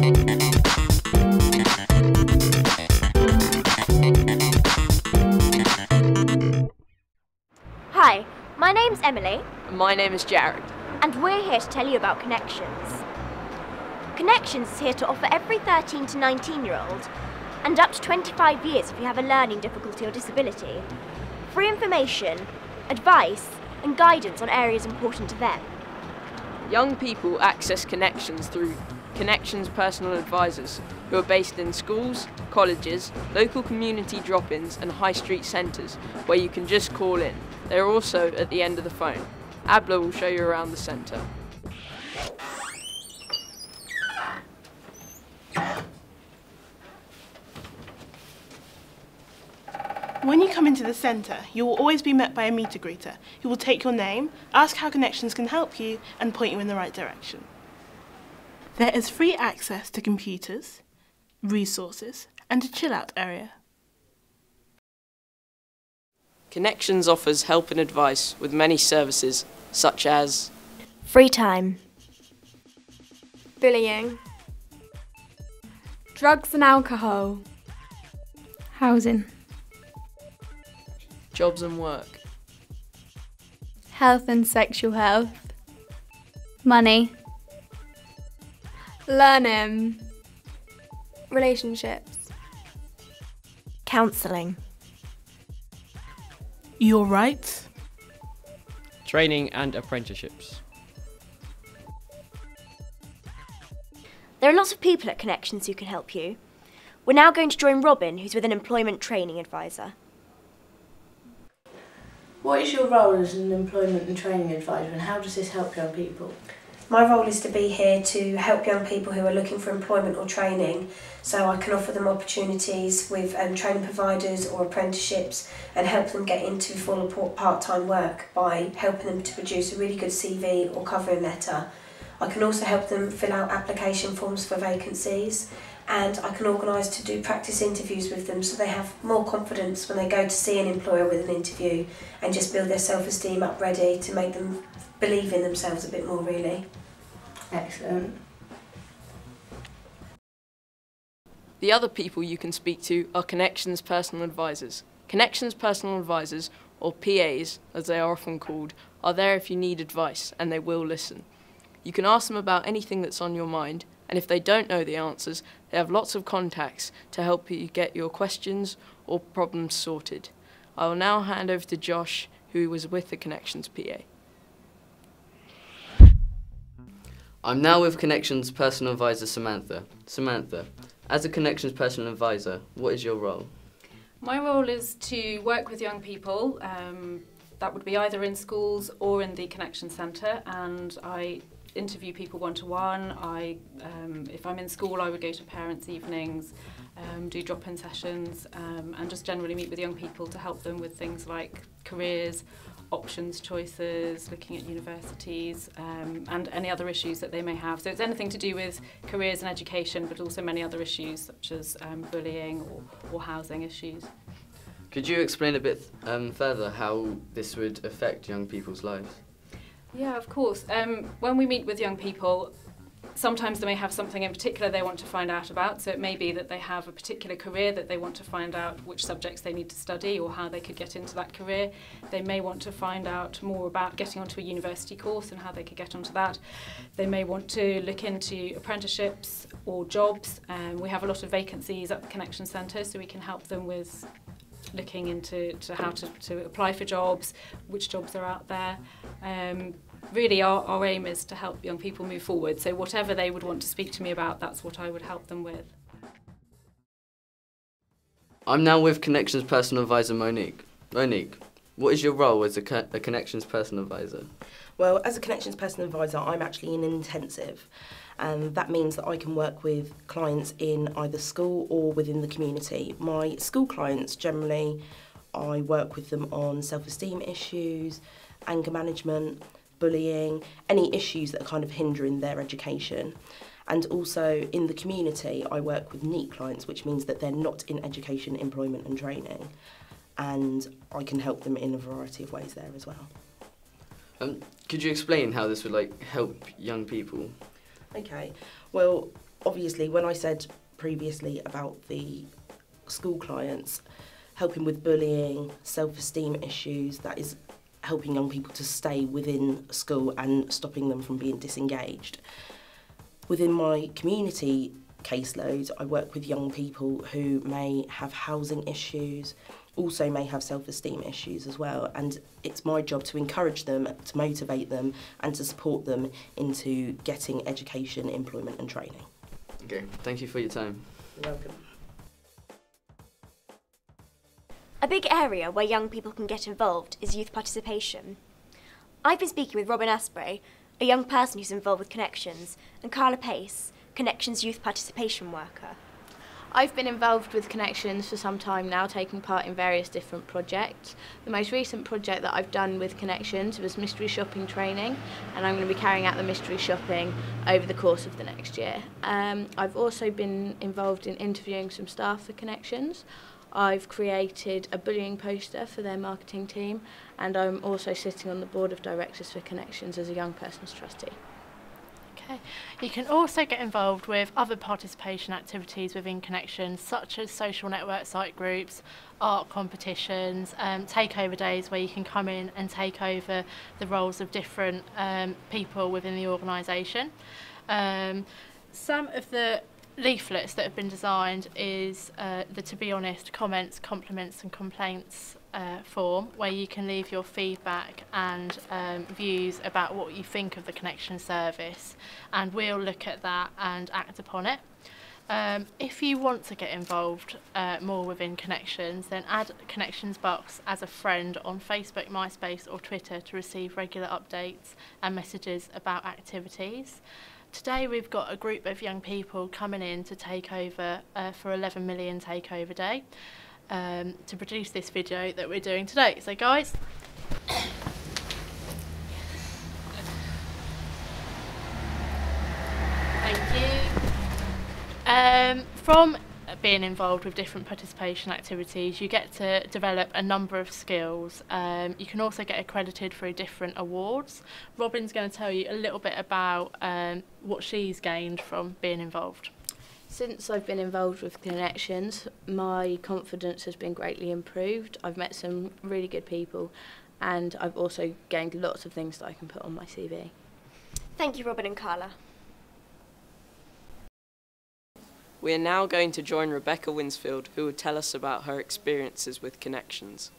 Hi, my name's Emily. And my name is Jared. And we're here to tell you about Connexions. Connexions is here to offer every 13 to 19-year-old, and up to 25 years if you have a learning difficulty or disability, free information, advice and guidance on areas important to them. Young people access Connexions through Connexions personal advisors, who are based in schools, colleges, local community drop-ins and high street centres, where you can just call in. They are also at the end of the phone. Abla will show you around the centre. When you come into the centre, you will always be met by a meter greeter who will take your name, ask how Connexions can help you and point you in the right direction. There is free access to computers, resources and a chill-out area. Connexions offers help and advice with many services such as Free time, bullying, drugs and alcohol, housing, jobs and work, health and sexual health, money, learning, relationships, counselling, Your rights, training and apprenticeships. There are lots of people at Connexions who can help you. We're now going to join Robin, who's with an employment training advisor. What is your role as an employment and training advisor, and how does this help young people? My role is to be here to help young people who are looking for employment or training, so I can offer them opportunities with training providers or apprenticeships and help them get into full or part-time work by helping them to produce a really good CV or covering letter. I can also help them fill out application forms for vacancies, and I can organise to do practice interviews with them so they have more confidence when they go to see an employer with an interview, and just build their self-esteem up ready to make them believe in themselves a bit more, really. Excellent. The other people you can speak to are Connexions personal advisors. Connexions personal advisors, or PAs as they are often called, are there if you need advice, and they will listen. You can ask them about anything that's on your mind, and if they don't know the answers, they have lots of contacts to help you get your questions or problems sorted. I will now hand over to Josh, who was with the Connexions PA. I'm now with Connexions personal advisor Samantha. Samantha, as a Connexions personal advisor, what is your role? My role is to work with young people, that would be either in schools or in the Connexions Centre, and I interview people one-to-one. If I'm in school, I would go to parents' evenings, do drop-in sessions, and just generally meet with young people to help them with things like careers, options, choices, looking at universities, and any other issues that they may have. So it's anything to do with careers and education, but also many other issues such as bullying or housing issues. Could you explain a bit further how this would affect young people's lives? Yeah, of course. When we meet with young people, sometimes they may have something in particular they want to find out about. So it may be that they have a particular career that they want to find out which subjects they need to study or how they could get into that career. They may want to find out more about getting onto a university course and how they could get onto that. They may want to look into apprenticeships or jobs. We have a lot of vacancies at the Connexions Centre, so we can help them with looking into how to apply for jobs, which jobs are out there. Really our aim is to help young people move forward, so whatever they would want to speak to me about, that's what I would help them with. I'm now with Connexions personal advisor Monique. Monique, what is your role as a Connexions personal advisor? Well, as a Connexions personal advisor, I'm actually in intensive, and that means that I can work with clients in either school or within the community. My school clients, generally, I work with them on self-esteem issues, anger management, bullying, any issues that are kind of hindering their education. And also in the community, I work with NEET clients, which means that they're not in education, employment and training. And I can help them in a variety of ways there as well. Could you explain how this would help young people? Okay, well, obviously, when I said previously about the school clients, helping with bullying, self-esteem issues, that is helping young people to stay within school and stopping them from being disengaged. Within my community caseload, I work with young people who may have housing issues, also may have self-esteem issues as well, and it's my job to encourage them, to motivate them and to support them into getting education, employment and training. Okay, thank you for your time. You're welcome. A big area where young people can get involved is youth participation. I've been speaking with Robin Asprey, a young person who's involved with Connexions, and Carla Pace, Connexions youth participation worker. I've been involved with Connexions for some time now, taking part in various different projects. The most recent project that I've done with Connexions was mystery shopping training, and I'm going to be carrying out the mystery shopping over the course of the next year. I've also been involved in interviewing some staff for Connexions. I've created a bullying poster for their marketing team, and I'm also sitting on the board of directors for Connexions as a young person's trustee. Okay. You can also get involved with other participation activities within Connexions, such as social network site groups, art competitions, takeover days where you can come in and take over the roles of different people within the organisation. Some of the leaflets that have been designed is the To Be Honest comments, compliments and complaints form, where you can leave your feedback and views about what you think of the Connexions service, and we'll look at that and act upon it. If you want to get involved more within Connexions, then add Connexions Box as a friend on Facebook, MySpace or Twitter to receive regular updates and messages about activities. Today we've got a group of young people coming in to take over for 11 million Takeover Day to produce this video that we're doing today. So guys, thank you. From being involved with different participation activities, you get to develop a number of skills. You can also get accredited through different awards. Robin's going to tell you a little bit about what she's gained from being involved. Since I've been involved with Connexions, my confidence has been greatly improved. I've met some really good people, and I've also gained lots of things that I can put on my CV. Thank you, Robin and Carla. We are now going to join Rebecca Winsfield, who will tell us about her experiences with Connexions.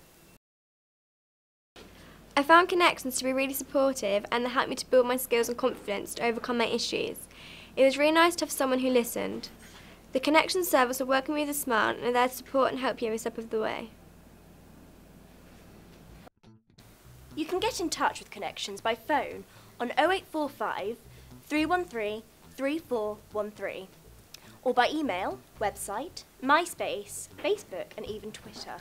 I found Connexions to be really supportive, and they helped me to build my skills and confidence to overcome my issues. It was really nice to have someone who listened. The Connexions service will welcome you with a smile and are there to support and help you every step of the way. You can get in touch with Connexions by phone on 0845 313 3413, or by email, website, MySpace, Facebook and even Twitter.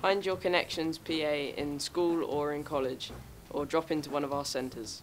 Find your Connexions PA in school or in college, or drop into one of our centres.